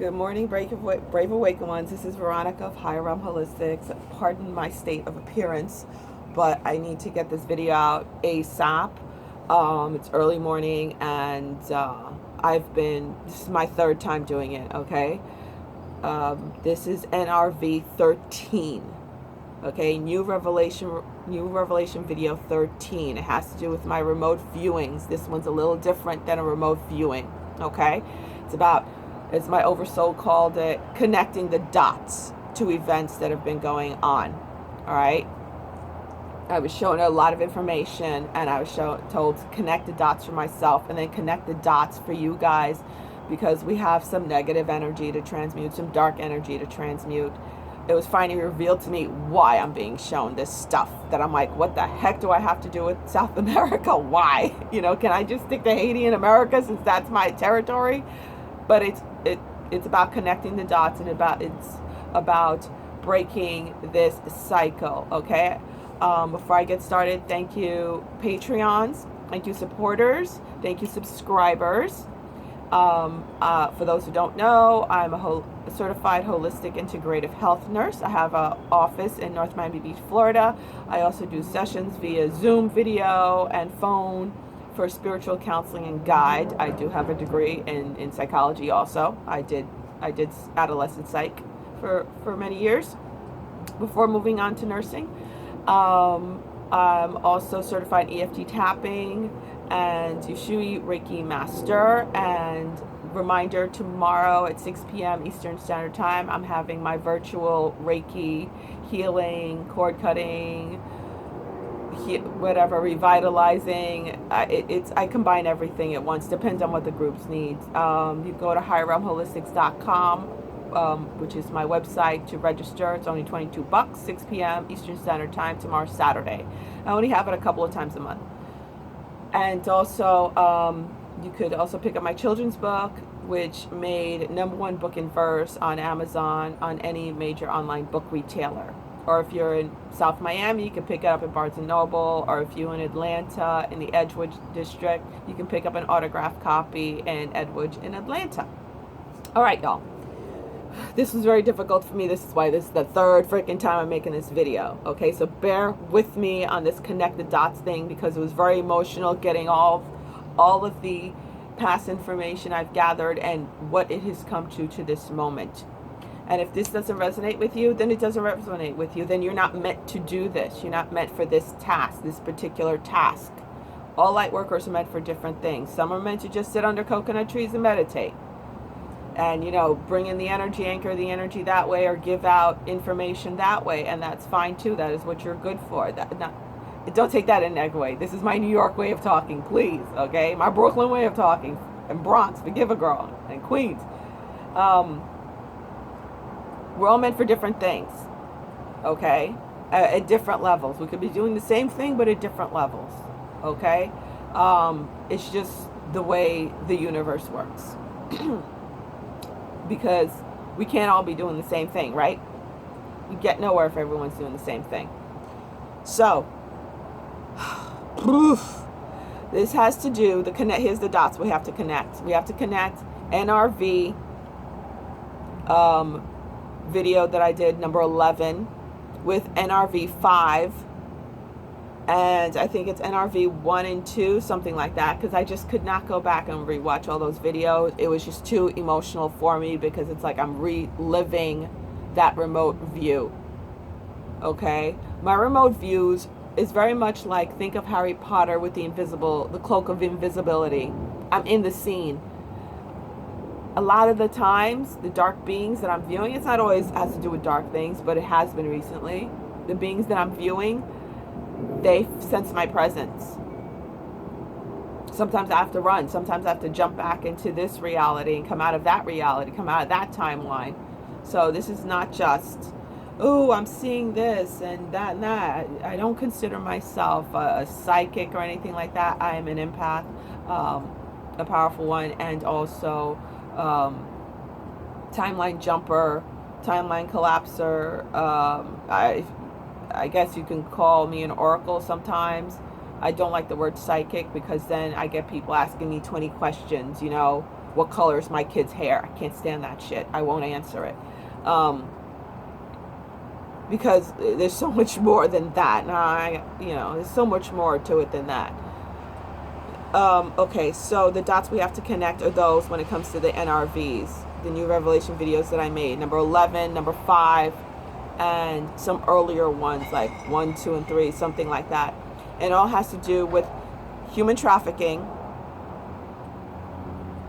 Good morning, brave awakened ones. This is Veronica of Higher Realm Holistics. Pardon my state of appearance, but I need to get this video out ASAP. It's early morning, and this is my third time doing it, okay? This is NRV13, okay? New Revelation video 13. It has to do with my remote viewings. This one's a little different than a remote viewing, okay? As my oversoul called it, connecting the dots to events that have been going on. All right. I was shown a lot of information, and I was told to connect the dots for myself and then connect the dots for you guys, because we have some negative energy to transmute, some dark energy to transmute. It was finally revealed to me why I'm being shown this stuff that I'm like, what the heck do I have to do with South America? Why? Can I just stick to Haiti and America since that's my territory? But it's about connecting the dots, and it's about breaking this cycle, okay? Before I get started, thank you Patreons, thank you supporters, thank you subscribers. For those who don't know, I'm a certified holistic integrative health nurse. I have an office in North Miami Beach, Florida. I also do sessions via Zoom video and phone for spiritual counseling and guide. I do have a degree in psychology also. I did adolescent psych for many years before moving on to nursing. I'm also certified EFT tapping and Ushui Reiki master. And reminder, tomorrow at 6 p.m. Eastern Standard Time, I'm having my virtual Reiki healing, cord cutting, revitalizing. I combine everything at once. Depends on what the groups need. You go to higherrealmholistics.com, which is my website, to register. It's only $22, 6 p.m. Eastern Standard Time, tomorrow, Saturday. I only have it a couple of times a month. And also, you could also pick up my children's book, which made #1 book in verse on Amazon, on any major online book retailer. Or if you're in South Miami, you can pick it up at Barnes & Noble. Or if you're in Atlanta, in the Edgewood district, you can pick up an autographed copy in Edgewood in Atlanta. All right, y'all. This was very difficult for me. This is why this is the third freaking time I'm making this video. Okay, so bear with me on this connect the dots thing, because it was very emotional getting all of the past information I've gathered and what it has come to this moment. And if this doesn't resonate with you, then it doesn't resonate with you. Then you're not meant to do this. You're not meant for this task, this particular task. All light workers are meant for different things. Some are meant to just sit under coconut trees and meditate. And, bring in the energy, anchor the energy that way, or give out information that way. And that's fine too. That is what you're good for. Don't take that in a negative way. This is my New York way of talking, please. Okay? My Brooklyn way of talking. And Bronx, forgive a girl. And Queens. We're all meant for different things, okay? At different levels. We could be doing the same thing, but at different levels, okay? It's just the way the universe works. Because we can't all be doing the same thing, right? You get nowhere if everyone's doing the same thing. So, this has to do, here's the dots we have to connect. We have to connect NRV, video that I did, number 11, with NRV5, and I think it's NRV1 and 2, something like that, because I just could not go back and rewatch all those videos. It was just too emotional for me, because it's like I'm reliving that remote view. Okay, my remote views is very much like, think of Harry Potter with the cloak of invisibility. I'm in the scene. A lot of the times, the dark beings that I'm viewing, it's not always has to do with dark things, but it has been recently. The beings that I'm viewing, they sense my presence. Sometimes I have to run. Sometimes I have to jump back into this reality and come out of that reality, come out of that timeline. So this is not just, oh, I'm seeing this and that and that. I don't consider myself a psychic or anything like that. I am an empath, a powerful one, and also timeline jumper, timeline collapser. I guess you can call me an oracle sometimes. I don't like the word psychic, because then I get people asking me 20 questions, what color is my kid's hair. I can't stand that shit. I won't answer it. Because there's so much more than that. There's so much more to it than that. Okay, so the dots we have to connect are those when it comes to the NRVs, the new revelation videos that I made. Number 11, number 5, and some earlier ones like 1, 2, and 3, something like that. And it all has to do with human trafficking,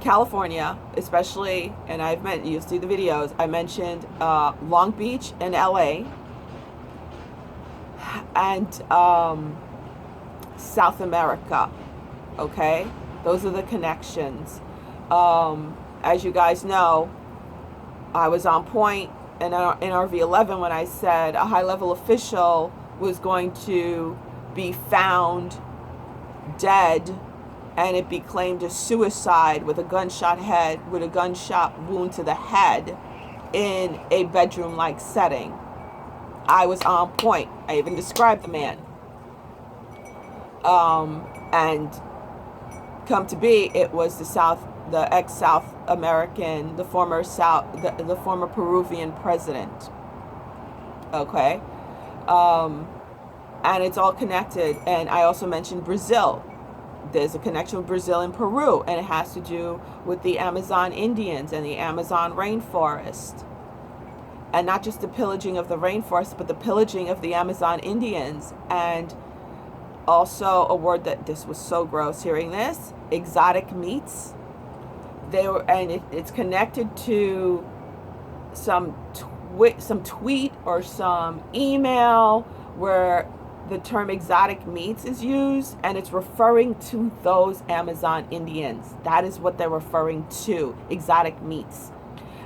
California, especially, and you'll see the videos, I mentioned Long Beach and LA, and South America. Okay, those are the connections. As you guys know, I was on point in NRV11 when I said a high-level official was going to be found dead, and it be claimed a suicide with a gunshot wound to the head in a bedroom-like setting. I was on point. I even described the man. And come to be, it was the ex-South American, the former Peruvian president. Okay, and it's all connected. And I also mentioned Brazil. There's a connection with Brazil and Peru, and it has to do with the Amazon Indians and the Amazon rainforest. And not just the pillaging of the rainforest, but the pillaging of the Amazon Indians. And also a word that, this was so gross hearing this, exotic meats. It's connected to some tweet or some email where the term exotic meats is used, and it's referring to those Amazon Indians. That is what they're referring to, exotic meats.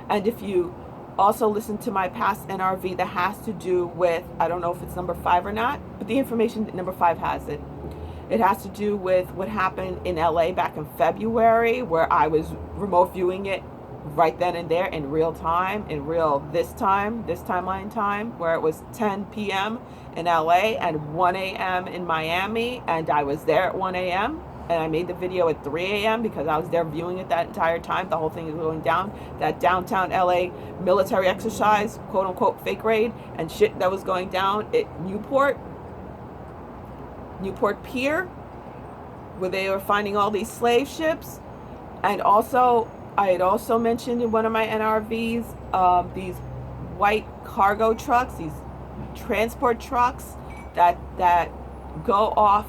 And if you also listen to my past NRV that has to do with, I don't know if it's number 5 or not, but the information, number 5 has it. It has to do with what happened in LA back in February, where I was remote viewing it right then and there in real time, this timeline time, where it was 10 p.m. in LA and 1 a.m. in Miami, and I was there at 1 a.m. and I made the video at 3 a.m. because I was there viewing it that entire time. The whole thing is going down. That downtown LA military exercise, quote unquote fake raid, and shit that was going down at Newport Pier, where they were finding all these slave ships. And also, I had also mentioned in one of my NRVs, these white cargo trucks, these transport trucks that go off.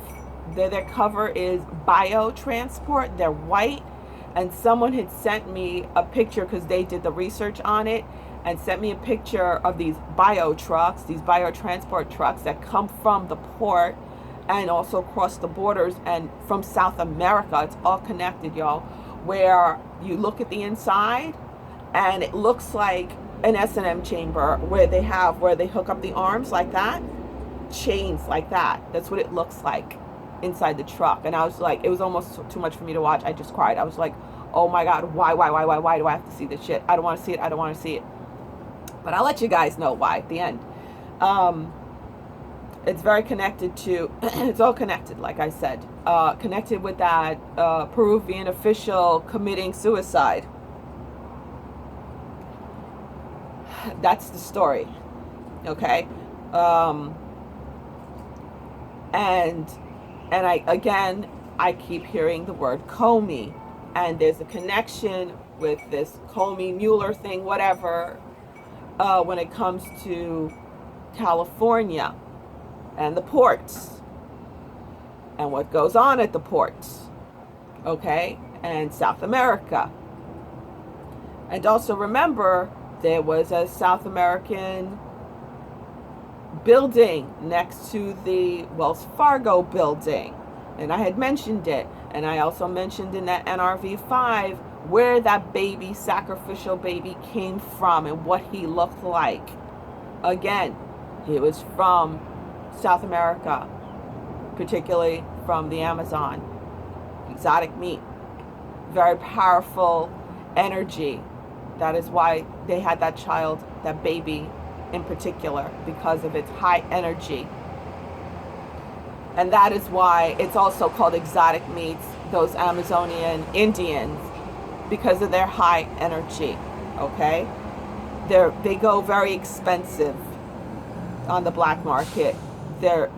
Their cover is bio transport. They're white, and someone had sent me a picture because they did the research on it, and sent me a picture of these bio trucks, these bio transport trucks that come from the port and also cross the borders and from South America. It's all connected, y'all. Where you look at the inside, and it looks like an S&M chamber where they hook up the arms like that, chains like that. That's what it looks like inside the truck. And I was like, it was almost too much for me to watch. I just cried. I was like, oh my God, why do I have to see this shit? I don't want to see it. But I'll let you guys know why at the end. It's very connected to, it's all connected, like I said, connected with that Peruvian official committing suicide. That's the story, okay? And I keep hearing the word Comey, and there's a connection with this Comey Mueller thing, whatever, when it comes to California and the ports and what goes on at the ports, okay, and South America. And also remember, there was a South American building next to the Wells Fargo building, and I had mentioned it, and I also mentioned in that NRV5 where that baby, sacrificial baby, came from and what he looked like. Again, he was from South America, particularly from the Amazon. Exotic meat, very powerful energy. That is why they had that child, that baby in particular, because of its high energy. And that is why it's also called exotic meats, those Amazonian Indians. because of their high energy, okay? They go very expensive on the black market. They're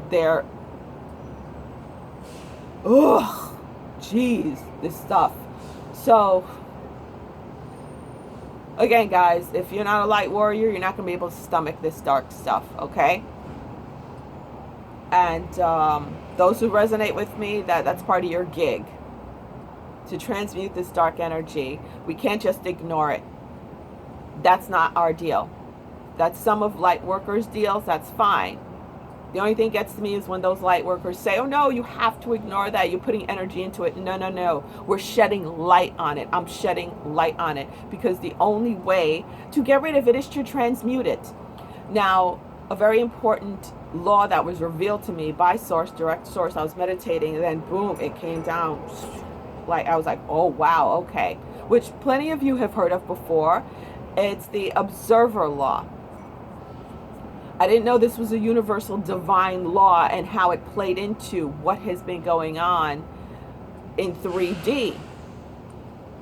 ugh, jeez, this stuff. So again, guys, if you're not a light warrior, you're not going to be able to stomach this dark stuff, okay? And those who resonate with me, that's part of your gig, to transmute this dark energy. We can't just ignore it. That's not our deal. That's some of light workers' deals. That's fine. The only thing that gets to me is when those light workers say, oh no, you have to ignore that. You're putting energy into it. No, no, no. We're shedding light on it. I'm shedding light on it because the only way to get rid of it is to transmute it. Now, a very important law that was revealed to me by source, direct source, I was meditating, and then boom, it came down. Like, I was like, oh wow, okay. Which plenty of you have heard of before. It's the observer law. I didn't know this was a universal divine law and how it played into what has been going on in 3D.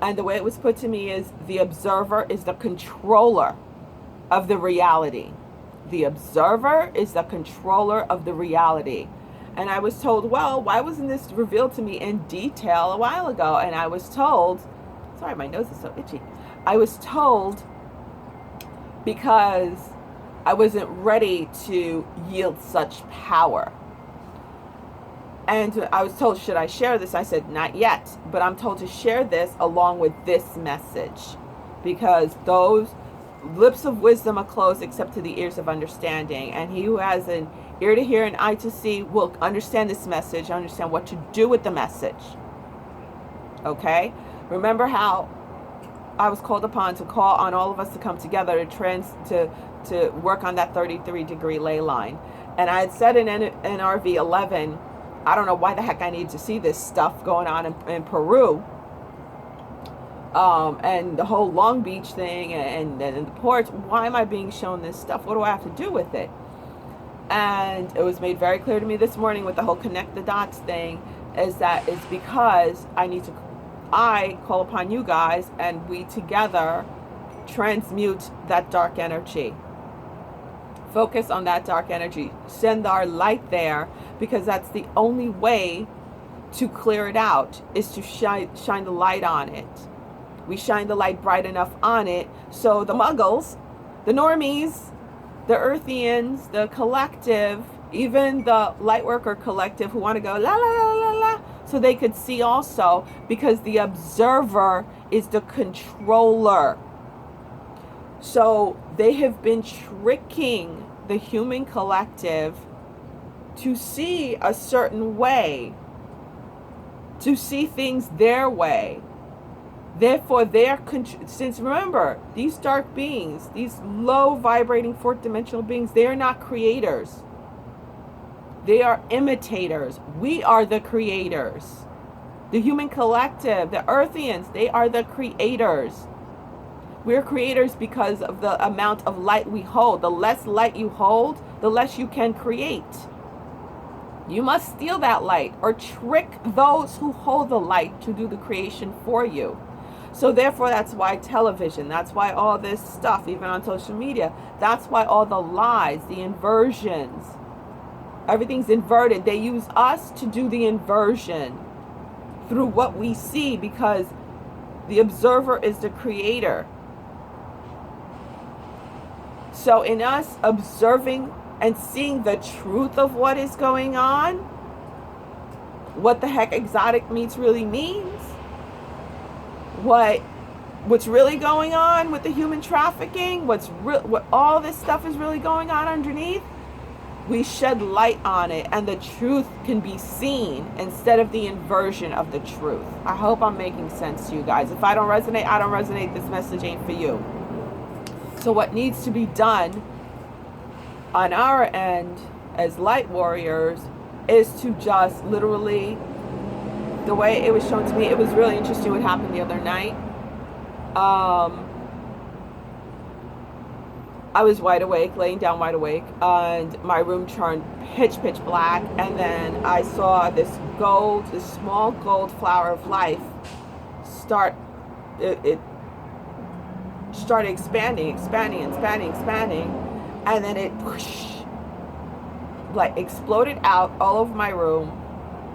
And the way it was put to me is the observer is the controller of the reality. The observer is the controller of the reality. And I was told, well, why wasn't this revealed to me in detail a while ago? And I was told, sorry, my nose is so itchy. I was told because I wasn't ready to yield such power. And I was told, should I share this? I said, not yet. But I'm told to share this along with this message. Because those lips of wisdom are closed except to the ears of understanding. And he who has an ear to hear and eye to see will understand this message, understand what to do with the message. Okay? Remember how I was called upon to call on all of us to come together to work on that 33-degree ley line. And I had said in NRV13, I don't know why the heck I need to see this stuff going on in Peru. And the whole Long Beach thing and the ports. Why am I being shown this stuff? What do I have to do with it? And it was made very clear to me this morning with the whole connect the dots thing, is that it's because I call upon you guys and we together transmute that dark energy. Focus on that dark energy. Send our light there, because that's the only way to clear it out, is to shine the light on it. We shine the light bright enough on it so the muggles, the normies, the earthians, the collective, even the lightworker collective who want to go la la la la la, so they could see also, because the observer is the controller. So they have been tricking the human collective to see a certain way, to see things their way. Therefore, since remember, these dark beings, these low vibrating fourth dimensional beings, they are not creators. They are imitators. We are the creators. The human collective, the earthians, they are the creators. We're creators because of the amount of light we hold. The less light you hold, the less you can create. You must steal that light or trick those who hold the light to do the creation for you. So therefore, that's why television, that's why all this stuff, even on social media, that's why all the lies, the inversions, everything's inverted. They use us to do the inversion through what we see, because the observer is the creator. So in us observing and seeing the truth of what is going on, what the heck exotic meats really means, what's really going on with the human trafficking, what all this stuff is really going on underneath, we shed light on it, and the truth can be seen instead of the inversion of the truth. I hope I'm making sense to you guys. If I don't resonate, I don't resonate. This message ain't for you. So what needs to be done on our end as light warriors is to just literally, the way it was shown to me, it was really interesting what happened the other night. I was wide awake, laying down wide awake, and my room turned pitch black, and then I saw this small gold flower of life start it started expanding, and then it whoosh, like exploded out all over my room,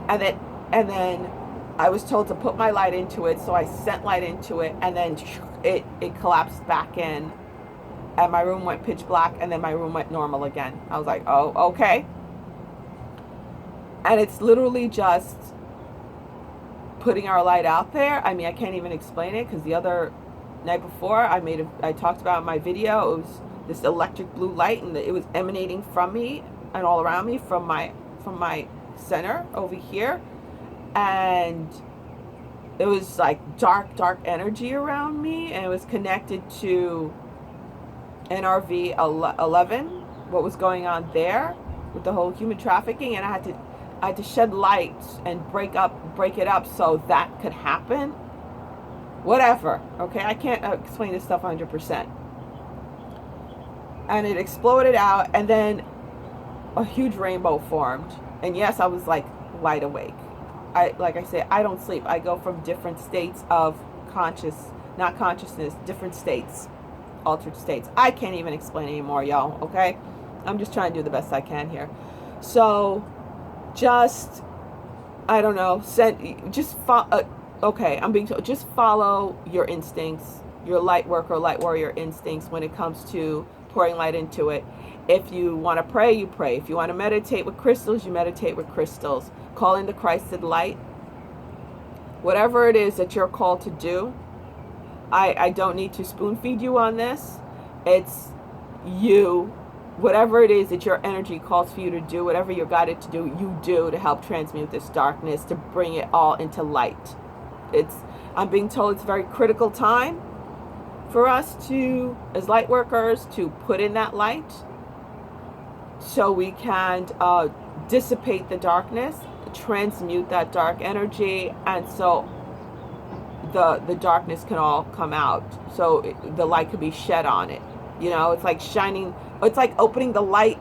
and then I was told to put my light into it, so I sent light into it, and then it collapsed back in, and my room went pitch black, and then my room went normal again. I was like, oh, okay. And it's literally just putting our light out there. I mean, I can't even explain it, because the other night before I talked about in my video, it was this electric blue light, and it was emanating from me and all around me from my center over here, and it was like dark energy around me, and it was connected to NRV13, what was going on there with the whole human trafficking, and I had to shed light and break it up so that could happen. Whatever, okay? I can't explain this stuff 100%. And it exploded out, and then a huge rainbow formed. And yes, I was like wide awake. Like I say, I don't sleep. I go from different states of not consciousness, different states, altered states. I can't even explain anymore, y'all, okay? I'm just trying to do the best I can here. So, just, I don't know, okay, I'm being told, just follow your instincts, your light worker, light warrior instincts when it comes to pouring light into it. If you want to pray, you pray. If you want to meditate with crystals, you meditate with crystals. Call in the Christed light. Whatever it is that you're called to do, I don't need to spoon feed you on this. It's you. Whatever it is that your energy calls for you to do, whatever you're guided to do, you do to help transmute this darkness, to bring it all into light. I'm being told it's a very critical time for us to, as light workers, to put in that light so we can dissipate the darkness, transmute that dark energy, and so the darkness can all come out, so the light could be shed on it. You know, it's like shining, it's like opening the light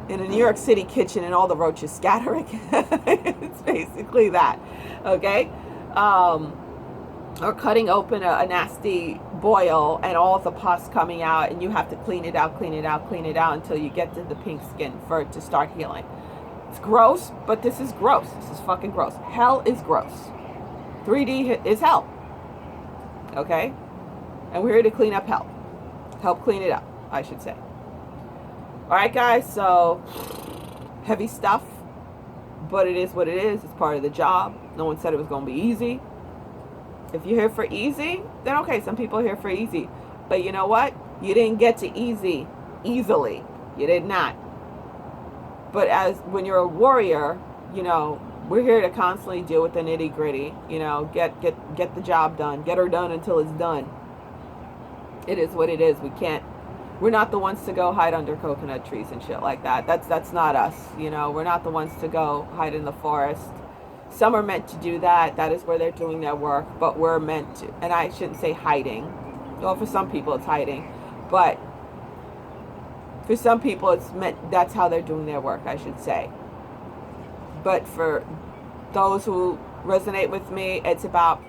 in a New York City kitchen and all the roaches scattering. It's basically that, okay? Or cutting open a nasty boil and all of the pus coming out, and you have to clean it out until you get to the pink skin for it to start healing. It's gross, but this is gross. This is fucking gross. Hell is gross. 3D is hell. Okay? And we're here to clean up hell. Help clean it up, I should say. Alright, guys, so heavy stuff, but it is what it is. It's part of the job. No one said it was going to be easy. If you're here for easy, then okay, some people are here for easy. But you know what? You didn't get to easily. You did not. But when you're a warrior, you know, we're here to constantly deal with the nitty gritty. You know, get the job done. Get her done until it's done. It is what it is. We're not the ones to go hide under coconut trees and shit like that. That's not us. You know, we're not the ones to go hide in the forest. Some are meant to do that. That is where they're doing their work. But we're meant to, and I shouldn't say hiding. Well, for some people it's hiding. But for some people it's meant, that's how they're doing their work, I should say. But for those who resonate with me, it's about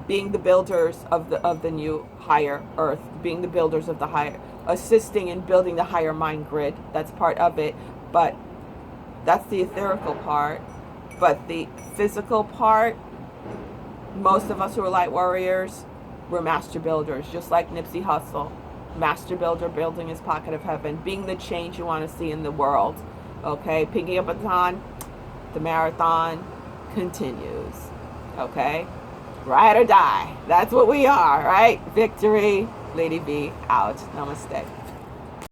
being the builders of the new higher earth, being the builders of the higher, assisting in building the higher mind grid. That's part of it, but that's the etherical part. But the physical part, most of us who are light warriors, we're master builders, just like Nipsey Hussle, master builder, building his pocket of heaven, being the change you want to see in the world. Okay, picking up a baton, the marathon continues. Okay, ride or die. That's what we are, right? Victory. Lady V out. Namaste.